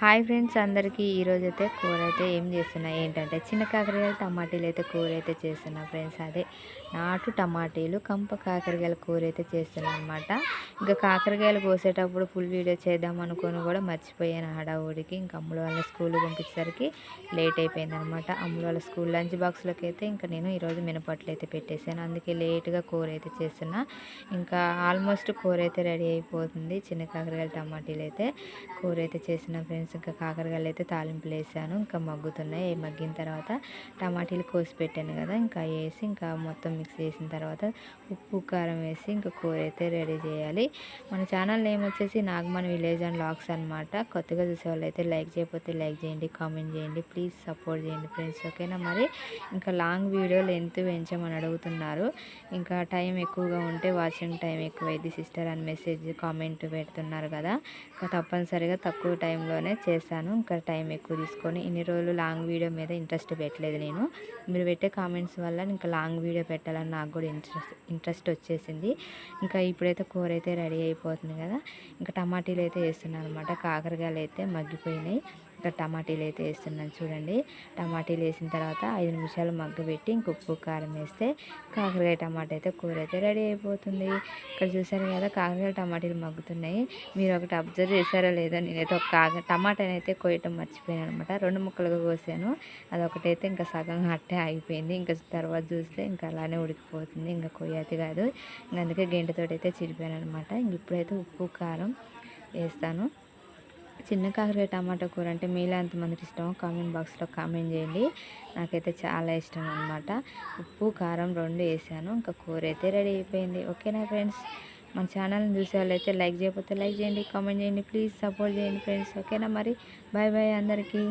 Hi friends అందరికీ ఈరోజైతే కూర అయితే ఏం చేస్తున్నా ఏంటంటే చిన్న కాకరకాయలు టమాటీలు అయితే కూర అయితే చేస్తున్నా ఫ్రెండ్స్. అదే నాటు టమాటీలు కంప కాకరకాయల కూర అయితే చేస్తున్నా అనమాట. ఇంకా కాకరకాయలు కోసేటప్పుడు ఫుల్ వీడియో చేద్దాం అనుకొని కూడా మర్చిపోయాను హడావుడికి. ఇంకా అమ్ముల వాళ్ళ స్కూల్ పంపించేసరికి లేట్ అయిపోయింది అనమాట. అమ్ముల వాళ్ళ స్కూల్ లంచ్ బాక్స్లోకి అయితే ఇంకా నేను ఈరోజు మినపట్లు అయితే పెట్టేశాను, అందుకే లేట్గా కూర అయితే చేస్తున్నా. ఇంకా ఆల్మోస్ట్ కూర అయితే రెడీ అయిపోతుంది. చిన్న కాకరకాయలు టమాటీలు అయితే కూర అయితే చేసిన ఫ్రెండ్స్. ఇంకా కాకరకాయలు అయితే తాలింపులు వేసాను, ఇంకా మగ్గుతున్నాయి. మగ్గిన తర్వాత టమాటీలు కోసి పెట్టాను కదా, ఇంకా వేసి ఇంకా మొత్తం మిక్స్ చేసిన తర్వాత ఉప్పు కారం వేసి ఇంకా కూర అయితే రెడీ చేయాలి. మన ఛానల్ నేమ్ వచ్చేసి నాగమన్ విలేజ్ అండ్ లాగ్స్ అనమాట. కొత్తగా చూసే వాళ్ళు అయితే లైక్ చేయకపోతే లైక్ చేయండి, కామెంట్ చేయండి, ప్లీజ్ సపోర్ట్ చేయండి ఫ్రెండ్స్, ఓకేనా. మరి ఇంకా లాంగ్ వీడియో లెంత్ పెంచమని అడుగుతున్నారు. ఇంకా టైం ఎక్కువగా ఉంటే వాచింగ్ టైం ఎక్కువైంది సిస్టర్ అని మెసేజ్ కామెంట్ పెడుతున్నారు కదా. ఇంకా తప్పనిసరిగా తక్కువ టైంలోనే చేశాను. ఇంకా టైం ఎక్కువ తీసుకొని ఇన్ని రోజులు లాంగ్ వీడియో మీద ఇంట్రెస్ట్ పెట్టలేదు నేను. మీరు పెట్టే కామెంట్స్ వల్ల ఇంకా లాంగ్ వీడియో పెట్టాలని నాకు కూడా ఇంట్రెస్ట్ వచ్చేసింది. ఇంకా ఇప్పుడైతే కూర అయితే రెడీ అయిపోతుంది కదా. ఇంకా టమాటీలు అయితే వేస్తున్నాను అనమాట. కాకరకాయలు అయితే మగ్గిపోయినాయి. ఇంకా టమాటీలు అయితే వేస్తున్నాను చూడండి. టమాటీలు వేసిన తర్వాత 5 నిమిషాలు మగ్గబెట్టి ఇంక ఉప్పు కారం వేస్తే కాకరకాయ టమాటా అయితే కూర అయితే రెడీ అయిపోతుంది. ఇక్కడ చూసారు కదా కాకరకాయ టమాటీలు మగ్గుతున్నాయి. మీరు ఒకటి అబ్జర్వ్ చేశారో లేదో, నేనైతే ఒక టమాటాని అయితే కోయటం మర్చిపోయాను అనమాట. 2 ముక్కలుగా కోసాను, అదొకటైతే ఇంకా సగం అట్టే ఆగిపోయింది. ఇంకా తర్వాత చూస్తే ఇంకా అలానే ఉడికిపోతుంది, ఇంకా కొయ్యతి కాదు. ఇంకా అందుకే గెంటతోటి అయితే చిరిపాను అనమాట. ఇంక ఇప్పుడైతే ఉప్పు కారం వేస్తాను. చిన్న కాకరకాయ టమాటా కూర అంటే మీలో ఎంతమందికి ఇష్టమో కామెంట్ బాక్స్లో కామెంట్ చేయండి. నాకైతే చాలా ఇష్టం అనమాట. ఉప్పు కారం 2 వేసాను. ఇంకా కూర అయితే రెడీ అయిపోయింది, ఓకేనా ఫ్రెండ్స్. మన ఛానల్ని చూసే వాళ్ళైతే లైక్ చేయకపోతే లైక్ చేయండి, కామెంట్ చేయండి, ప్లీజ్ సపోర్ట్ చేయండి ఫ్రెండ్స్, ఓకేనా. మరి బాయ్ బాయ్ అందరికీ.